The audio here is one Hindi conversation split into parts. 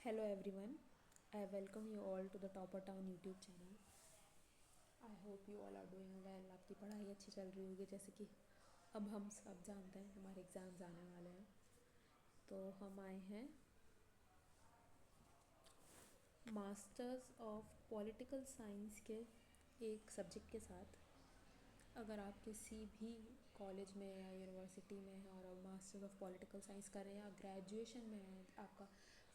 Hello everyone, I welcome you all to the Topper Town YouTube channel. I hope you all are doing well. आपकी पढ़ाई अच्छी चल रही होगी। जैसे कि अब हम सब जानते हैं हमारे एग्ज़ाम्स आने वाले हैं, तो हम आए हैं मास्टर्स ऑफ पॉलिटिकल साइंस के एक सब्जेक्ट के साथ। अगर आप किसी भी कॉलेज में या यूनिवर्सिटी में हैं और आप मास्टर्स ऑफ पॉलिटिकल साइंस कर रहे हैं या ग्रेजुएशन में हैं, आपका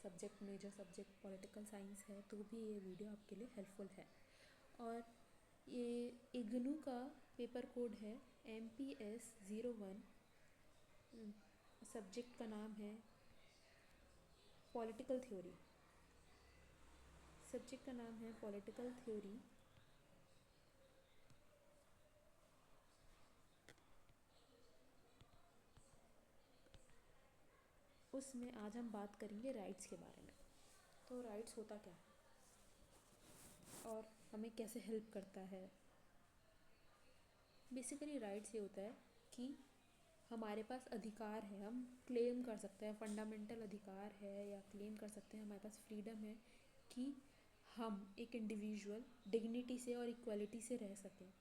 subject major subject political science है, तो भी ये वीडियो आपके लिए हेल्पफुल है। और ये इग्नू का पेपर कोड है MPS 01। सब्जेक्ट का नाम है पॉलिटिकल थ्योरी। सब्जेक्ट का नाम है पॉलिटिकल थ्योरी। उसमें आज हम बात करेंगे राइट्स के बारे में। तो राइट्स होता क्या है और हमें कैसे हेल्प करता है। बेसिकली राइट्स ये होता है कि हमारे पास अधिकार है, हम क्लेम कर सकते हैं, फंडामेंटल अधिकार है या क्लेम कर सकते हैं, हमारे पास फ्रीडम है कि हम एक इंडिविजुअल डिग्निटी से और इक्वलिटी से रह सकें।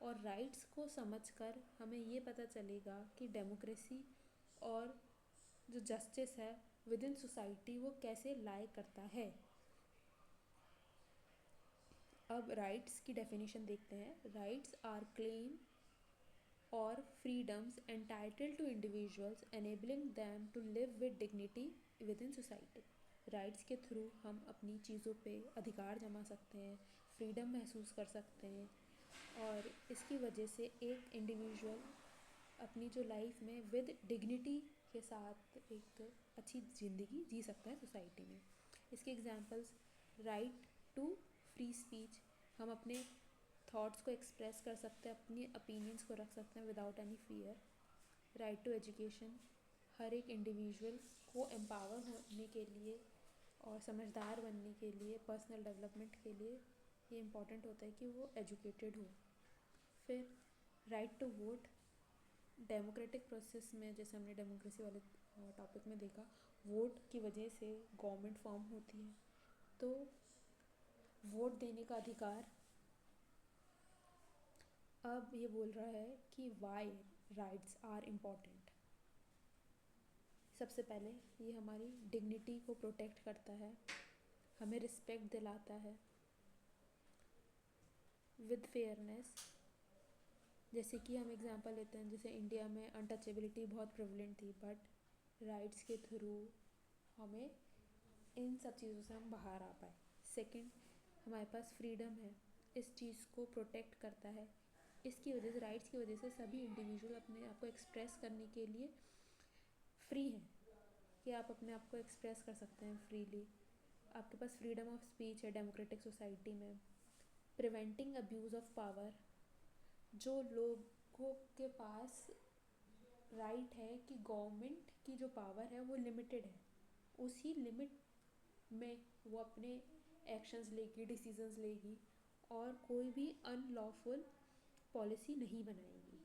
और राइट्स को समझकर हमें ये पता चलेगा कि डेमोक्रेसी और जो जस्टिस है विद इन सोसाइटी वो कैसे लाई करता है। अब राइट्स की डेफिनेशन देखते हैं। Rights are claim or freedoms entitled to individuals enabling them to live with dignity within society। Rights के थ्रू हम अपनी चीज़ों पे अधिकार जमा सकते हैं, फ्रीडम महसूस कर सकते हैं और इसकी वजह से एक इंडिविजुअल अपनी जो लाइफ में विद डिग्निटी के साथ एक अच्छी ज़िंदगी जी सकता है सोसाइटी में। इसके examples right to free speech, हम अपने थॉट्स को एक्सप्रेस कर सकते हैं, अपनी ओपिनियंस को रख सकते हैं without any fear. Right to education, हर एक इंडिविजुअल को एम्पावर होने के लिए और समझदार बनने के लिए, पर्सनल डेवलपमेंट के लिए ये इम्पॉर्टेंट होता है कि वो एजुकेटेड हो। फिर right to vote, democratic process में जैसे हमने डेमोक्रेसी वाले टॉपिक में देखा, वोट की वजह से गवर्नमेंट फॉर्म होती है, तो वोट देने का अधिकार। अब ये बोल रहा है कि वाई राइट्स आर इम्पॉर्टेंट। सबसे पहले ये हमारी डिग्निटी को प्रोटेक्ट करता है, हमें रिस्पेक्ट दिलाता है विद फेयरनेस। जैसे कि हम एग्जांपल लेते हैं, जैसे इंडिया में अनटचेबिलिटी बहुत प्रेवलेंट थी, बट राइट्स के थ्रू हमें इन सब चीज़ों से हम बाहर आ पाए। सेकंड, हमारे पास फ्रीडम है, इस चीज़ को प्रोटेक्ट करता है। इसकी वजह से, राइट्स की वजह से सभी इंडिविजुअल अपने आप को एक्सप्रेस करने के लिए फ्री हैं कि आप अपने आप को एक्सप्रेस कर सकते हैं फ्रीली। आपके पास फ्रीडम ऑफ स्पीच है डेमोक्रेटिक सोसाइटी में। प्रिवेंटिंग अब्यूज़ ऑफ पावर, जो लोगों के पास राइट है कि गवर्नमेंट की जो पावर है वो लिमिटेड है, उसी लिमिट में वो अपने एक्शंस लेगी, डिसीजंस लेगी और कोई भी अनलॉफुल पॉलिसी नहीं बनाएगी।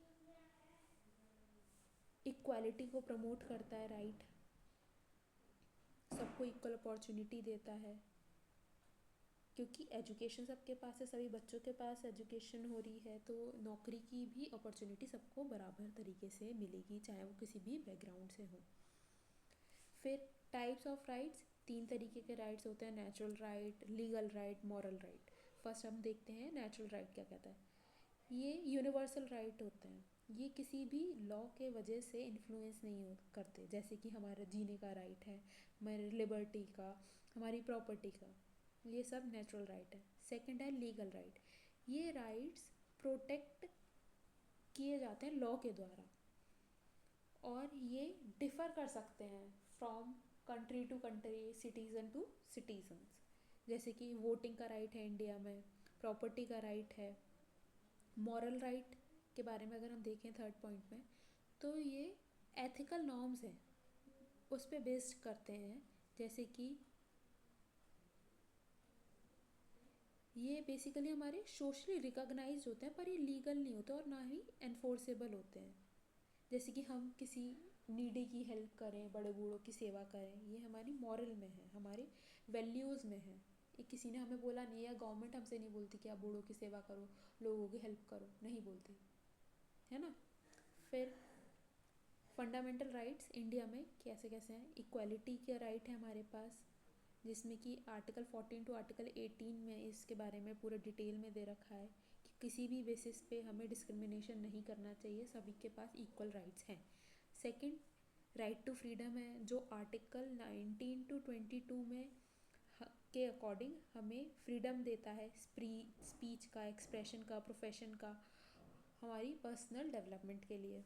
इक्वालिटी को प्रमोट करता है राइट, सबको इक्वल अपॉर्चुनिटी देता है क्योंकि एजुकेशन सबके पास है, सभी बच्चों के पास एजुकेशन हो रही है, तो नौकरी की भी अपॉर्चुनिटी सबको बराबर तरीके से मिलेगी, चाहे वो किसी भी बैकग्राउंड से हो। फिर टाइप्स ऑफ राइट्स, 3 तरीके के राइट्स होते हैं, natural right, legal right, moral right. First हम देखते हैं नेचुरल राइट क्या कहता है। ये यूनिवर्सल राइट होते हैं, ये किसी भी लॉ के वजह से इन्फ्लुएंस नहीं हो करते, जैसे कि हमारा जीने का राइट है, हमारे लिबर्टी का, हमारी प्रॉपर्टी का, ये सब नेचुरल राइट है। सेकंड है लीगल राइट, ये राइट्स प्रोटेक्ट किए जाते हैं लॉ के द्वारा और ये डिफ़र कर सकते हैं from country to country, citizen to citizens. जैसे कि वोटिंग का राइट है इंडिया में, प्रॉपर्टी का राइट है। मॉरल राइट के बारे में अगर हम देखें थर्ड पॉइंट में, तो ये एथिकल नॉर्म्स हैं, उस पर बेस्ड करते हैं। जैसे कि ये बेसिकली हमारे सोशली रिकॉग्नाइज्ड होते हैं, पर ये लीगल नहीं होते और ना ही एनफोर्सेबल होते हैं। जैसे कि हम किसी नीडी की हेल्प करें, बड़े बूढ़ों की सेवा करें, ये हमारी मॉरल में है, हमारे वैल्यूज़ में है। ये किसी ने हमें बोला नहीं, या गवर्नमेंट हमसे नहीं बोलती कि आप बूढ़ों की सेवा करो, लोगों की हेल्प करो, नहीं बोलती है ना। फिर फंडामेंटल राइट्स इंडिया में कैसे कैसे हैं। इक्वालिटी के राइट है हमारे पास, जिसमें कि आर्टिकल 14 टू आर्टिकल 18 में इसके बारे में पूरा डिटेल में दे रखा है कि किसी भी बेसिस पे हमें डिस्क्रिमिनेशन नहीं करना चाहिए, सभी के पास इक्वल राइट्स हैं। सेकंड, राइट टू फ्रीडम है, जो आर्टिकल 19 टू 22 में के अकॉर्डिंग हमें फ्रीडम देता है स्पीच का, एक्सप्रेशन का, प्रोफेशन का, हमारी पर्सनल डेवलपमेंट के लिए।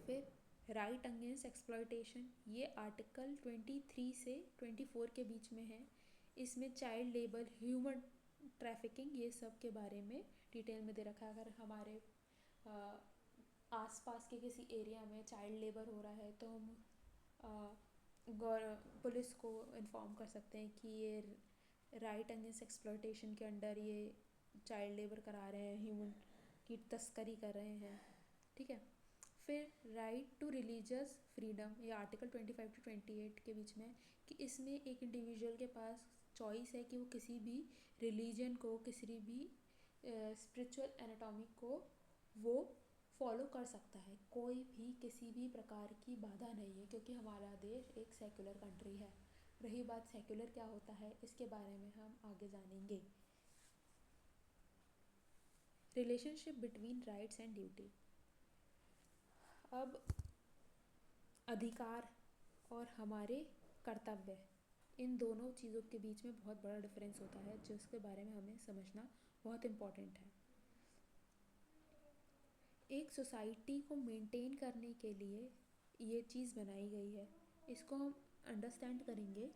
फिर राइट अगेंस्ट एक्सप्लॉयटेशन, ये आर्टिकल 23 से 24 के बीच में है। इसमें चाइल्ड लेबर, ह्यूमन ट्रैफिकिंग, ये सब के बारे में डिटेल में दे रखा है। अगर हमारे आसपास के किसी एरिया में चाइल्ड लेबर हो रहा है तो हम पुलिस को इन्फॉर्म कर सकते हैं कि ये राइट अगेंस्ट एक्सप्लॉयटेशन के अंडर ये चाइल्ड लेबर करा रहे हैं, ह्यूमन की तस्करी कर रहे हैं, ठीक है। फिर राइट टू रिलीजियस फ्रीडम, ये आर्टिकल 25 टू 28 के बीच में, कि इसमें एक इंडिविजुअल के पास चॉइस है कि वो किसी भी रिलीजन को, किसी भी स्पिरिचुअल एनाटॉमी को वो फॉलो कर सकता है, कोई भी किसी भी प्रकार की बाधा नहीं है, क्योंकि हमारा देश एक सेक्युलर कंट्री है। रही बात सेक्युलर क्या होता है, इसके बारे में हम आगे जानेंगे। Relationship between rights and duty. अब अधिकार और हमारे कर्तव्य, इन दोनों चीज़ों के बीच में बहुत बड़ा डिफरेंस होता है, जिसके बारे में हमें समझना बहुत इम्पॉर्टेंट है। एक सोसाइटी को मेंटेन करने के लिए ये चीज़ बनाई गई है। इसको हम अंडरस्टैंड करेंगे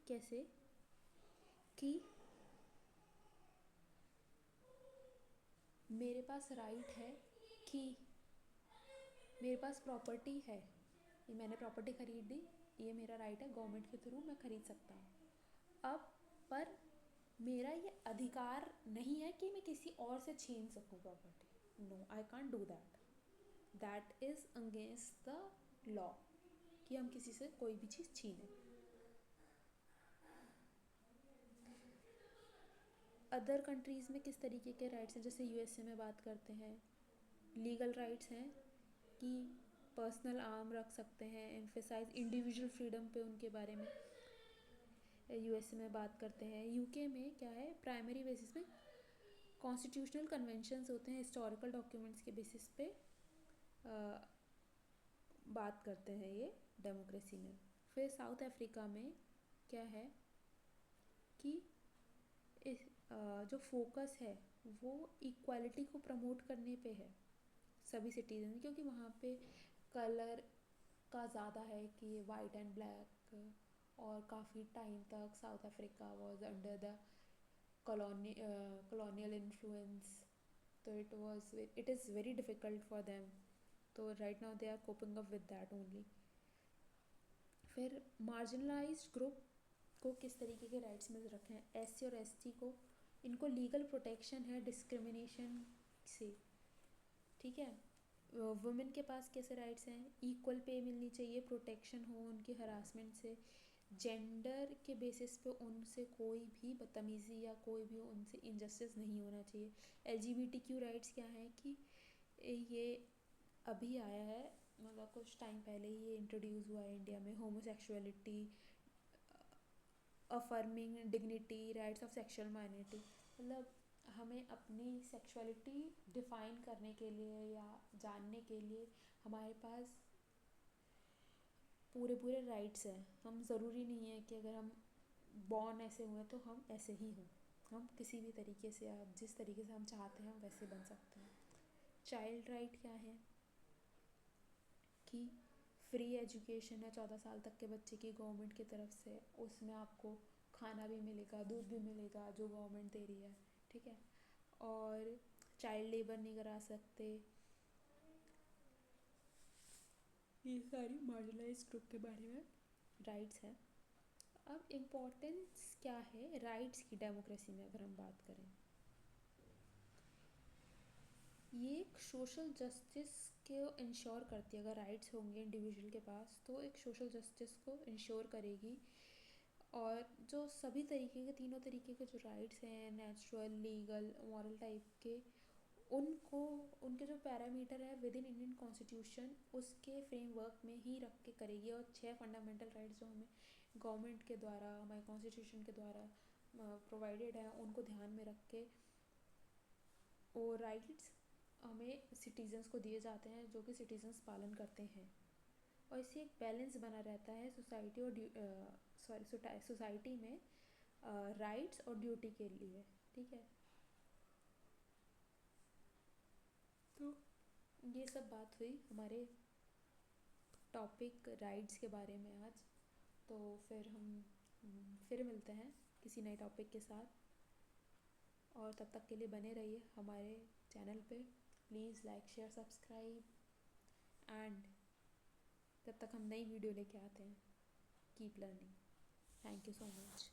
कैसे, कि मेरे पास राइट है कि मेरे पास प्रॉपर्टी है, ये मैंने प्रॉपर्टी खरीदी, ये मेरा राइट है, गवर्नमेंट के थ्रू मैं खरीद सकता हूँ। अब पर मेरा ये अधिकार नहीं है कि मैं किसी और से छीन सकूँ property. No, I can't do that, that is against the law कि हम किसी से कोई भी चीज़ छीनें। अदर कंट्रीज़ में किस तरीके के राइट्स हैं, जैसे यूएसए में बात करते हैं, लीगल राइट्स हैं कि पर्सनल आर्म रख सकते हैं, एम्फेसाइज इंडिविजुअल फ्रीडम पे उनके बारे में यूएसए में बात करते हैं। यूके में क्या है, प्राइमरी बेसिस पे कॉन्स्टिट्यूशनल कन्वेंशंस होते हैं, हिस्टोरिकल डॉक्यूमेंट्स के बेसिस पे बात करते हैं ये डेमोक्रेसी में। फिर साउथ अफ्रीका में क्या है कि इस जो फोकस है वो इक्वालिटी को प्रमोट करने पे है सभी सिटीजन, क्योंकि वहाँ पे कलर का ज़्यादा है कि वाइट एंड ब्लैक, और काफ़ी टाइम तक south Africa was under the colonial influence, तो it is very difficult for them, तो right now they are coping up with that only। फिर marginalized group को किस तरीके के राइट्स मिल रखे हैं, एससी और एसटी को, इनको लीगल प्रोटेक्शन है डिस्क्रिमिनेशन से, ठीक है। वुमेन के पास कैसे राइट्स हैं, इक्वल पे मिलनी चाहिए, प्रोटेक्शन हो उनकी हरासमेंट से, जेंडर के बेसिस पे उनसे कोई भी बदतमीज़ी या कोई भी उनसे इनजस्टिस नहीं होना चाहिए। एलजीबीटीक्यू राइट्स क्या हैं कि ये अभी आया है, मतलब कुछ टाइम पहले ही ये इंट्रोड्यूस हुआ है इंडिया में, homosexuality, affirming dignity, rights of sexual minority, मतलब हमें अपनी सेक्सुअलिटी डिफ़ाइन करने के लिए या जानने के लिए हमारे पास पूरे पूरे राइट्स हैं। हम ज़रूरी नहीं है कि अगर हम बॉर्न ऐसे हुए तो हम ऐसे ही हों, हम किसी भी तरीके से, आप जिस तरीके से हम चाहते हैं हम वैसे बन सकते हैं। चाइल्ड राइट क्या है कि फ्री एजुकेशन है 14 साल तक के बच्चे की गवर्नमेंट की तरफ से, उसमें आपको खाना भी मिलेगा, दूध भी मिलेगा जो गवर्नमेंट दे रही है, ठीक है। और चाइल्ड लेबर नहीं करा सकते, ये सारी मार्जिनलाइज्ड ग्रुप के बारे में राइट्स हैं। अब इम्पोर्टेंस क्या है राइट्स की डेमोक्रेसी में, अगर हम बात करें, ये एक सोशल जस्टिस को इंश्योर करती है। अगर राइट्स होंगे इंडिविजुअल के पास तो एक सोशल जस्टिस को इंश्योर करेगी। और जो सभी तरीके के, तीनों तरीके के जो राइट्स हैं, नेचुरल, लीगल, मॉरल टाइप के, उनको, उनके जो पैरामीटर है विद इन इंडियन कॉन्स्टिट्यूशन, उसके फ्रेमवर्क में ही रख के करेगी। और 6 फंडामेंटल राइट्स जो हमें गवर्नमेंट के द्वारा, हमारे कॉन्स्टिट्यूशन के द्वारा प्रोवाइडेड है, उनको ध्यान में रख के वो राइट्स हमें सिटीजन्स को दिए जाते हैं, जो कि सिटीजन्स पालन करते हैं। और इससे एक बैलेंस बना रहता है सोसाइटी और सोसाइटी में राइट्स और ड्यूटी के लिए। ठीक है, तो ये सब बात हुई हमारे टॉपिक राइट्स के बारे में आज। तो फिर हम फिर मिलते हैं किसी नए टॉपिक के साथ। और तब तक के लिए बने रहिए हमारे चैनल पे। Please like, share, subscribe. And तब तक हम नई वीडियो लेके आते हैं। Keep learning. Thank you so much.